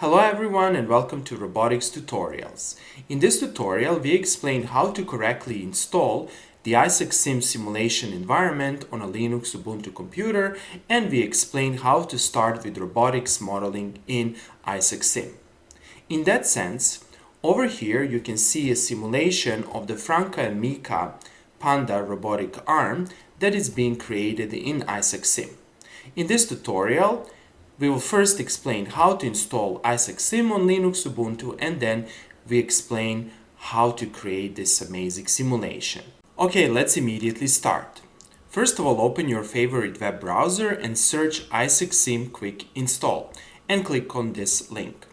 Hello everyone and welcome to Robotics Tutorials. In this tutorial, we explain how to correctly install the Isaac Sim simulation environment on a Linux Ubuntu computer, and we explain how to start with robotics modeling in Isaac Sim. In that sense, over here you can see a simulation of the Franka Emika Panda robotic arm that is being created in Isaac Sim. In this tutorial, we will first explain how to install Isaac Sim on Linux Ubuntu, and then we explain how to create this amazing simulation. Okay, let's immediately start. First of all, open your favorite web browser and search Isaac Sim Quick Install and click on this link.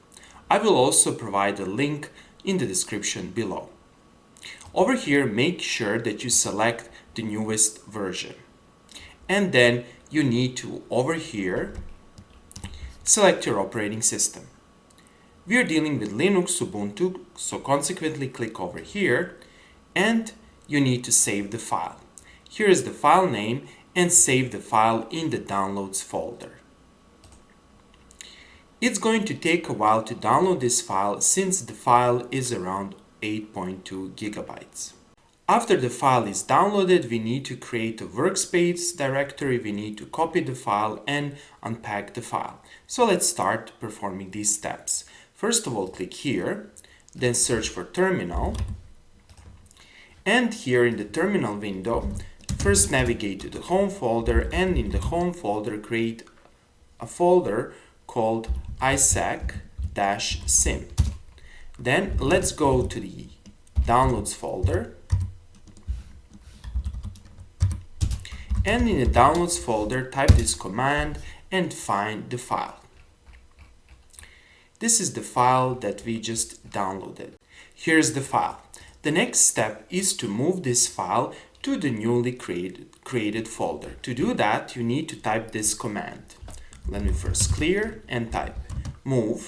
I will also provide a link in the description below. Over here, make sure that you select the newest version. And then you need to, over here, select your operating system. We are dealing with Linux Ubuntu, so consequently click over here and you need to save the file. Here is the file name and save the file in the downloads folder. It's going to take a while to download this file since the file is around 8.2 gigabytes. After the file is downloaded, we need to create a workspace directory, we need to copy the file and unpack the file. So let's start performing these steps. First of all, click here, then search for terminal. And here in the terminal window, first navigate to the home folder, and in the home folder create a folder called Isaac-Sim. Then let's go to the downloads folder. And in the downloads folder, type this command and find the file. This is the file that we just downloaded. Here's the file. The next step is to move this file to the newly created folder. To do that, you need to type this command. Let me first clear and type move.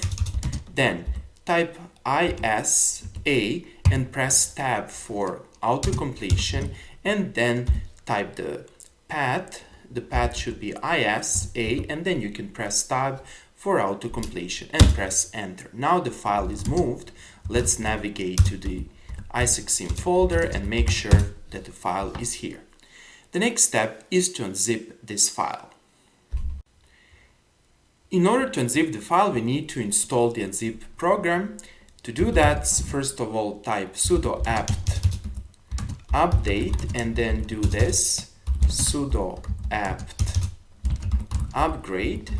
Then type ISA and press tab for auto completion, and then type the path. The path should be ISA, and then you can press tab for auto completion and press enter. Now the file is moved. Let's navigate to the Isaac Sim folder and make sure that the file is here. The next step is to unzip this file. In order to unzip the file, we need to install the unzip program. To do that, first of all, type sudo apt update and then do this sudo apt upgrade,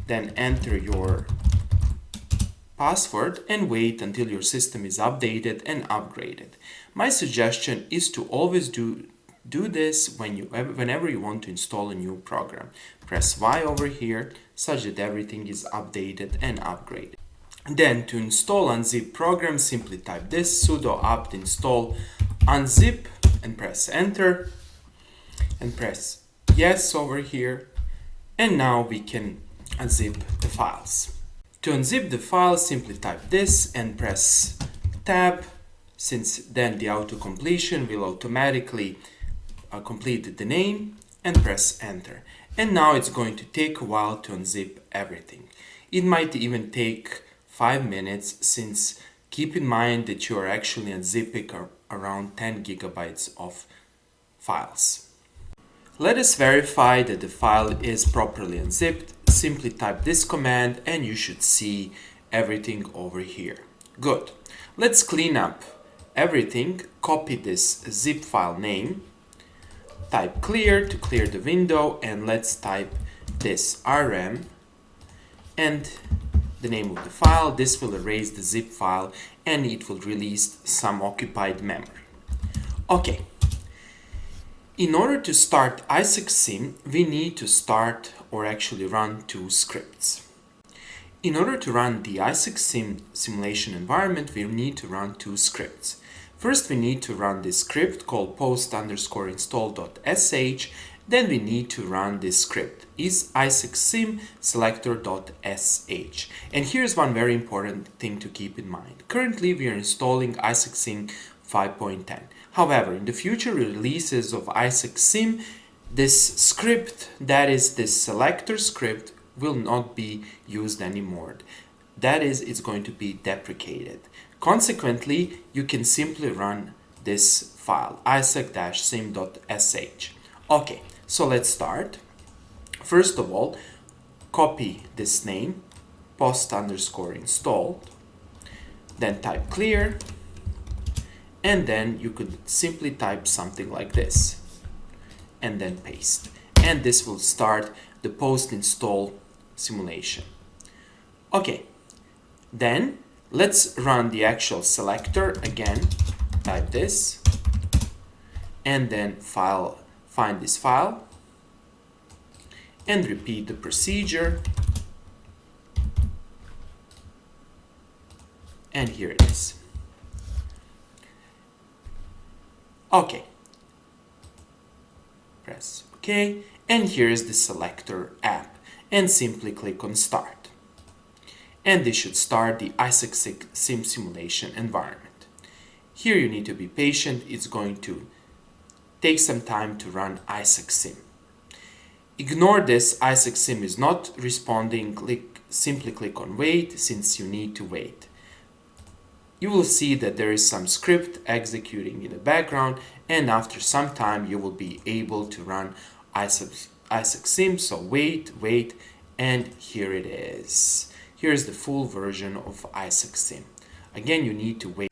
then enter your password and wait until your system is updated and upgraded. My suggestion is to always do this whenever you want to install a new program. Press Y over here such that everything is updated and upgraded. Then to install unzip program, simply type this sudo apt install unzip and press enter and press yes over here, and now we can unzip the files. To unzip the file, simply type this and press tab, since then the auto completion will automatically complete the name, and press enter. And now it's going to take a while to unzip everything. It might even take 5 minutes, since keep in mind that you are actually unzipping around 10 gigabytes of files. Let us verify that the file is properly unzipped. Simply type this command and you should see everything over here. Good. Let's clean up everything. Copy this zip file name. Type clear to clear the window, and let's type this rm and the name of the file. This will erase the zip file and it will release some occupied memory. Okay. In order to start Isaac Sim, we need to start or actually run two scripts. In order to run the Isaac Sim simulation environment, we need to run two scripts. First, we need to run this script called post_install.sh. Then we need to run this script is Isaac Sim selector.sh. And here's one very important thing to keep in mind. Currently, we are installing Isaac Sim 5.10. However, in the future releases of Isaac Sim, this script, that is this selector script, will not be used anymore. That is, it's going to be deprecated. Consequently, you can simply run this file, isaac-sim.sh. Okay, so let's start. First of all, copy this name, post_installed, then type clear, and then you could simply type something like this, and then paste. And this will start the post-install simulation. Okay, then let's run the actual selector again. Type this, and then find this file, and repeat the procedure. And here it is. Okay. Press OK, and here is the selector app, and simply click on Start. And this should start the Isaac Sim simulation environment. Here you need to be patient, it's going to take some time to run Isaac Sim. Ignore this, Isaac Sim is not responding, simply click on Wait since you need to wait. You will see that there is some script executing in the background, and after some time you will be able to run Isaac Sim. So wait, and here it is. Here is the full version of Isaac Sim. Again, you need to wait.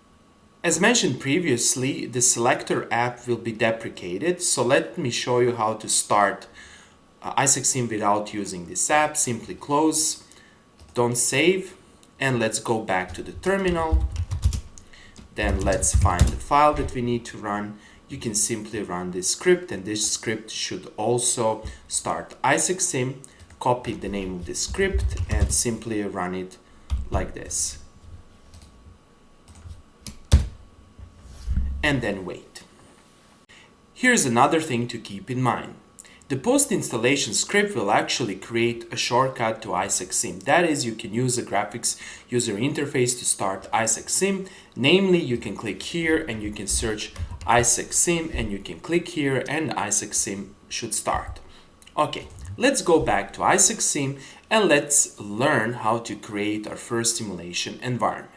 As mentioned previously, the selector app will be deprecated, so let me show you how to start Isaac Sim without using this app. Simply close, don't save, and let's go back to the terminal. Then let's find the file that we need to run. You can simply run this script, and this script should also start Isaac Sim. Copy the name of the script and simply run it like this. And then wait. Here's another thing to keep in mind. The post-installation script will actually create a shortcut to Isaac Sim. That is, you can use a graphics user interface to start Isaac Sim. Namely, you can click here and you can search Isaac Sim, and you can click here and Isaac Sim should start. Okay, let's go back to Isaac Sim and let's learn how to create our first simulation environment.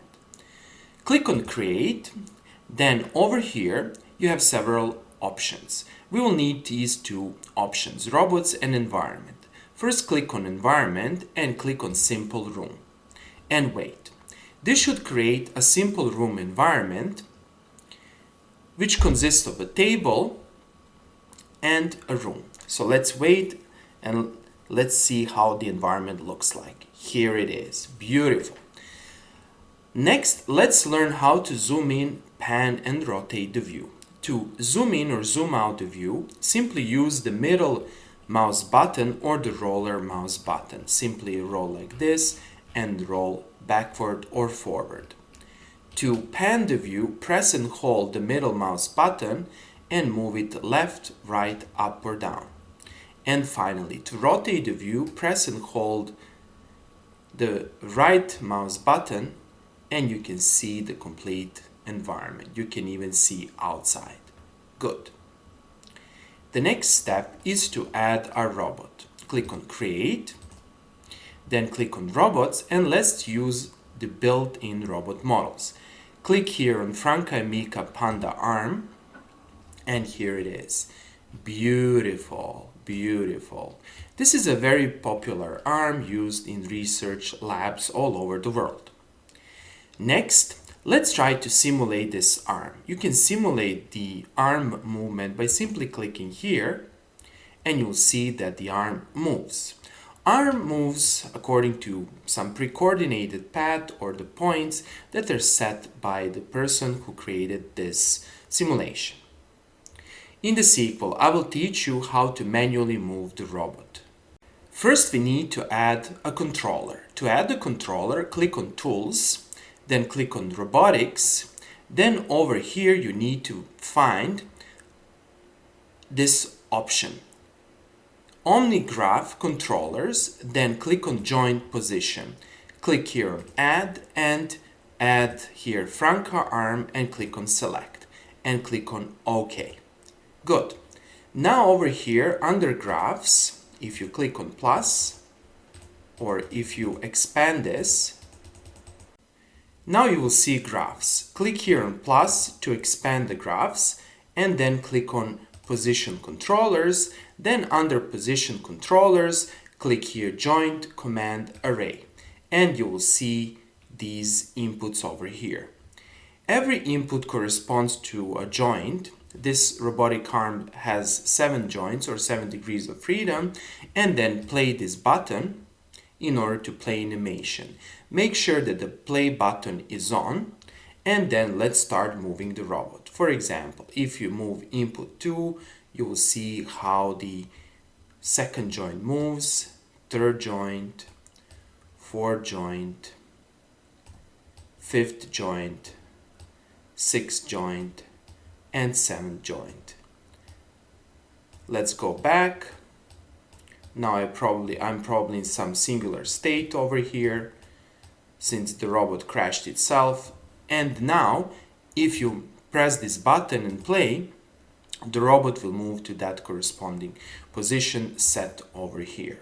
Click on Create. Then over here, you have several options. We will need these two options, robots and environment. First, click on environment and click on simple room. And wait. This should create a simple room environment which consists of a table and a room. So let's wait and let's see how the environment looks like. Here it is. Beautiful. Next, let's learn how to zoom in, pan, and rotate the view. To zoom in or zoom out the view, simply use the middle mouse button or the roller mouse button. Simply roll like this and roll backward or forward. To pan the view, press and hold the middle mouse button and move it left, right, up or down. And finally, to rotate the view, press and hold the right mouse button and you can see the complete environment. You can even see outside. Good. The next step is to add our robot. Click on Create, then click on Robots, and let's use the built-in robot models. Click here on Franka Emika Panda arm, and here it is. Beautiful, beautiful. This is a very popular arm used in research labs all over the world. Next, let's try to simulate this arm. You can simulate the arm movement by simply clicking here, and you'll see that the arm moves. Arm moves according to some pre-coordinated path or the points that are set by the person who created this simulation. In the sequel, I will teach you how to manually move the robot. First, we need to add a controller. To add the controller, click on Tools, then click on Robotics. Then over here you need to find this option, OmniGraph Controllers, then click on Joint Position. Click here on Add and add here Franka Arm and click on Select and click on OK. Good. Now over here under Graphs, if you click on plus, or if you expand this, now you will see graphs. Click here on plus to expand the graphs, and then click on position controllers. Then under position controllers, click here joint command array, and you will see these inputs over here. Every input corresponds to a joint. This robotic arm has 7 joints or 7 degrees of freedom, and then play this button in order to play animation. Make sure that the play button is on, and then let's start moving the robot. For example, if you move input 2, you will see how the second joint moves, third joint, fourth joint, fifth joint, sixth joint, and seventh joint. Let's go back. Now I'm probably in some singular state over here since the robot crashed itself. And now if you press this button and play, the robot will move to that corresponding position set over here.